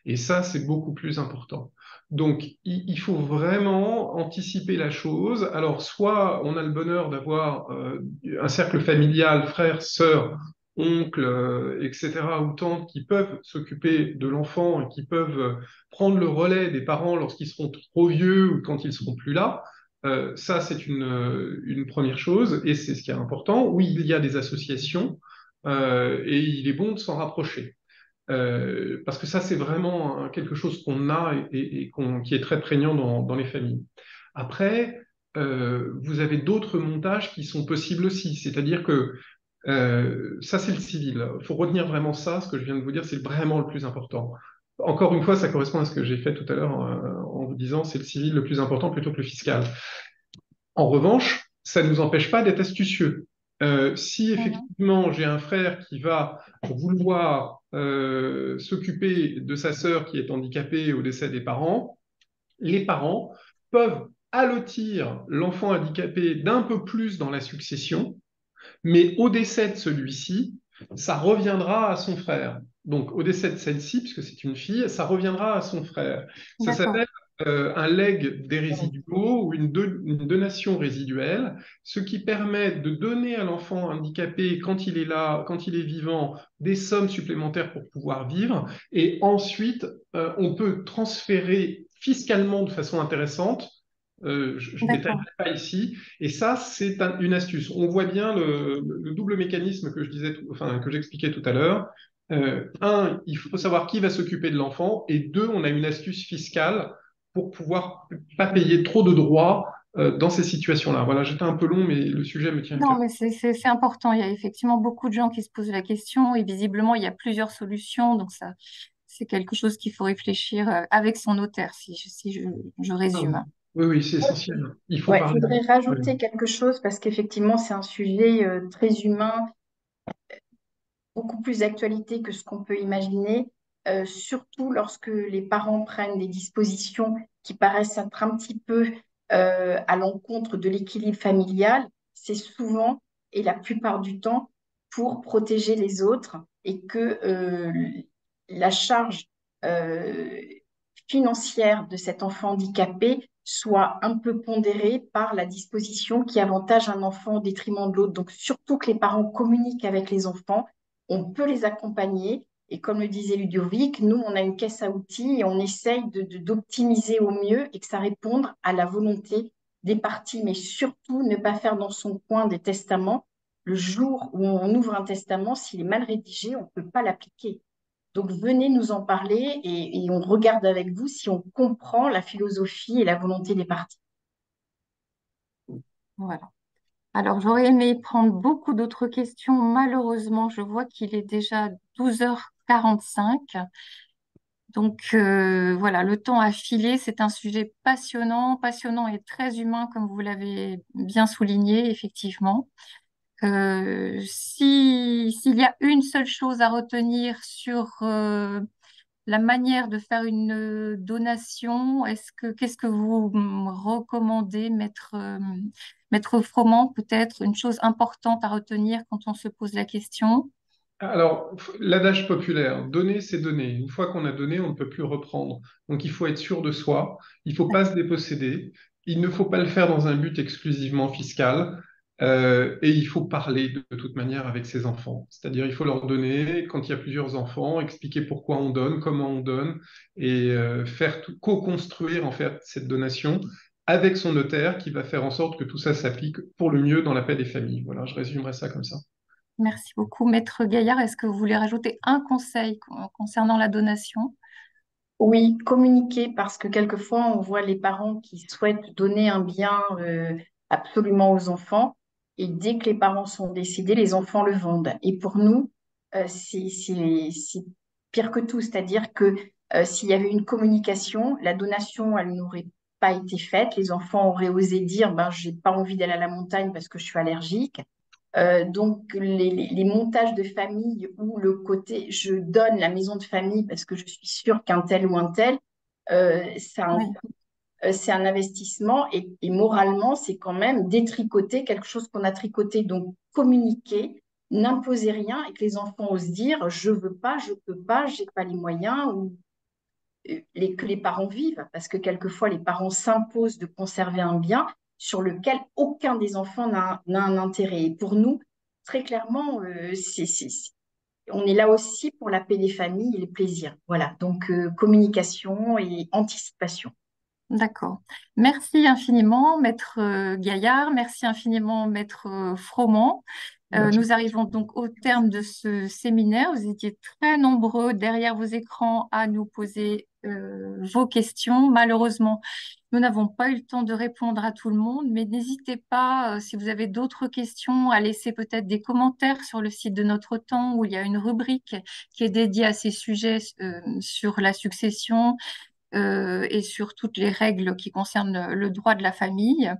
Et ça, c'est beaucoup plus important. Donc, il faut vraiment anticiper la chose. Alors, soit on a le bonheur d'avoir un cercle familial, frères, sœurs, oncles, etc., ou tantes qui peuvent s'occuper de l'enfant et qui peuvent prendre le relais des parents lorsqu'ils seront trop vieux ou quand ils seront plus là. Ça, c'est une première chose et c'est ce qui est important. Oui, il y a des associations et il est bon de s'en rapprocher. Parce que ça, c'est vraiment quelque chose qu'on a qui est très prégnant dans les familles. Après, vous avez d'autres montages qui sont possibles aussi. C'est-à-dire que ça, c'est le civil. Il faut retenir vraiment ça, ce que je viens de vous dire, c'est vraiment le plus important. Encore une fois, ça correspond à ce que j'ai fait tout à l'heure en vous disant, c'est le civil le plus important plutôt que le fiscal. En revanche, ça ne nous empêche pas d'être astucieux. Si Mhm. effectivement j'ai un frère qui va vouloir s'occuper de sa sœur qui est handicapée au décès des parents, les parents peuvent allotir l'enfant handicapé d'un peu plus dans la succession, mais au décès de celui-ci, ça reviendra à son frère. Donc au décès de celle-ci, puisque c'est une fille, ça reviendra à son frère. Ça D'accord. s'appelle un legs des résiduaux ou une donation résiduelle, ce qui permet de donner à l'enfant handicapé, quand il est là, quand il est vivant, des sommes supplémentaires pour pouvoir vivre. Et ensuite, on peut transférer fiscalement de façon intéressante. Je ne détaillerai D'accord. pas ici. Et ça, c'est une astuce. On voit bien le double mécanisme que je disais, enfin, que j'expliquais tout à l'heure. Un, il faut savoir qui va s'occuper de l'enfant. Et deux, on a une astuce fiscale pour pouvoir pas payer trop de droits dans ces situations-là. Voilà, j'étais un peu long, mais le sujet me tient à Non, cœur. mais c'est important. Il y a effectivement beaucoup de gens qui se posent la question et visiblement, il y a plusieurs solutions. Donc, ça, c'est quelque chose qu'il faut réfléchir avec son notaire, si je Ah oui, résume. oui, oui, c'est essentiel. Il faut Ouais, je parler. voudrais Oui. rajouter quelque chose parce qu'effectivement, c'est un sujet très humain, beaucoup plus d'actualité que ce qu'on peut imaginer, surtout lorsque les parents prennent des dispositions qui paraissent être un petit peu à l'encontre de l'équilibre familial. C'est souvent et la plupart du temps pour protéger les autres et que la charge euh, financière de cet enfant handicapé soit un peu pondérée par la disposition qui avantage un enfant au détriment de l'autre. Donc, surtout que les parents communiquent avec les enfants, on peut les accompagner. Et comme le disait Ludovic, nous, on a une caisse à outils et on essaye d'optimiser au mieux et que ça réponde à la volonté des parties, mais surtout ne pas faire dans son coin des testaments. Le jour où on ouvre un testament, s'il est mal rédigé, on ne peut pas l'appliquer. Donc, venez nous en parler et on regarde avec vous si on comprend la philosophie et la volonté des parties. Voilà. Alors, j'aurais aimé prendre beaucoup d'autres questions. Malheureusement, je vois qu'il est déjà 12h45. Donc, voilà, le temps a filé. C'est un sujet passionnant, passionnant et très humain, comme vous l'avez bien souligné, effectivement. S'il y a une seule chose à retenir sur la manière de faire une donation, qu'est-ce que vous recommandez, Maître Froment, peut-être une chose importante à retenir quand on se pose la question? Alors, l'adage populaire, donner, c'est donner. Une fois qu'on a donné, on ne peut plus reprendre. Donc, il faut être sûr de soi. Il ne faut pas se déposséder. Il ne faut pas le faire dans un but exclusivement fiscal. Et il faut parler de toute manière avec ses enfants. C'est-à-dire, il faut leur donner, quand il y a plusieurs enfants, expliquer pourquoi on donne, comment on donne, et faire co-construire en fait cette donation avec son notaire qui va faire en sorte que tout ça s'applique pour le mieux dans la paix des familles. Voilà, je résumerai ça comme ça. Merci beaucoup. Maître Gaillard, est-ce que vous voulez rajouter un conseil concernant la donation? Oui, communiquer parce que quelquefois on voit les parents qui souhaitent donner un bien absolument aux enfants et dès que les parents sont décédés, les enfants le vendent. Et pour nous, c'est pire que tout, c'est-à-dire que s'il y avait une communication, la donation, elle n'aurait pas été faite. Les enfants auraient osé dire, ben, j'ai pas envie d'aller à la montagne parce que je suis allergique. Donc, les montages de famille ou le côté je donne la maison de famille parce que je suis sûre qu'un tel ou un tel, Oui, c'est un investissement et moralement, c'est quand même détricoter quelque chose qu'on a tricoté. Donc, communiquer, n'imposer rien et que les enfants osent dire je veux pas, je peux pas, j'ai pas les moyens ou que les parents vivent parce que quelquefois les parents s'imposent de conserver un bien sur lequel aucun des enfants n'a un intérêt. Et pour nous, très clairement, on est là aussi pour la paix des familles et les plaisirs. Voilà, donc communication et anticipation. d'accord. Merci infiniment, Maître Gaillard. Merci infiniment, Maître Froment. Merci. Nous arrivons donc au terme de ce séminaire. Vous étiez très nombreux derrière vos écrans à nous poser vos questions. Malheureusement, nous n'avons pas eu le temps de répondre à tout le monde, mais n'hésitez pas, si vous avez d'autres questions, à laisser peut-être des commentaires sur le site de Notre Temps où il y a une rubrique qui est dédiée à ces sujets sur la succession et sur toutes les règles qui concernent le droit de la famille.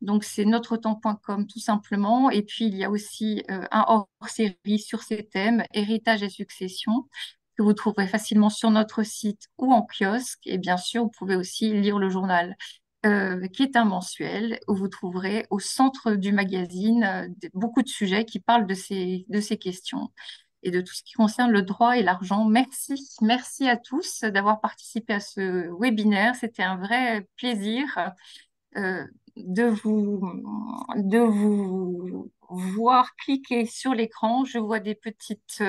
Donc, c'est notretemps.com tout simplement. Et puis, il y a aussi un hors-série sur ces thèmes, héritage et succession, que vous trouverez facilement sur notre site ou en kiosque. Et bien sûr, vous pouvez aussi lire le journal. Qui est un mensuel où vous trouverez au centre du magazine beaucoup de sujets qui parlent de ces questions et de tout ce qui concerne le droit et l'argent. Merci, merci à tous d'avoir participé à ce webinaire. C'était un vrai plaisir euh, de vous voir cliquer sur l'écran. Je vois des petites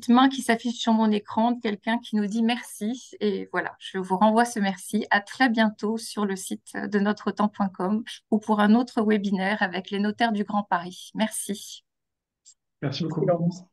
mains qui s'affichent sur mon écran de quelqu'un qui nous dit merci. Et voilà, je vous renvoie ce merci. À très bientôt sur le site de notretemps.com ou pour un autre webinaire avec les notaires du Grand Paris. Merci. Merci Merci beaucoup. Laurence.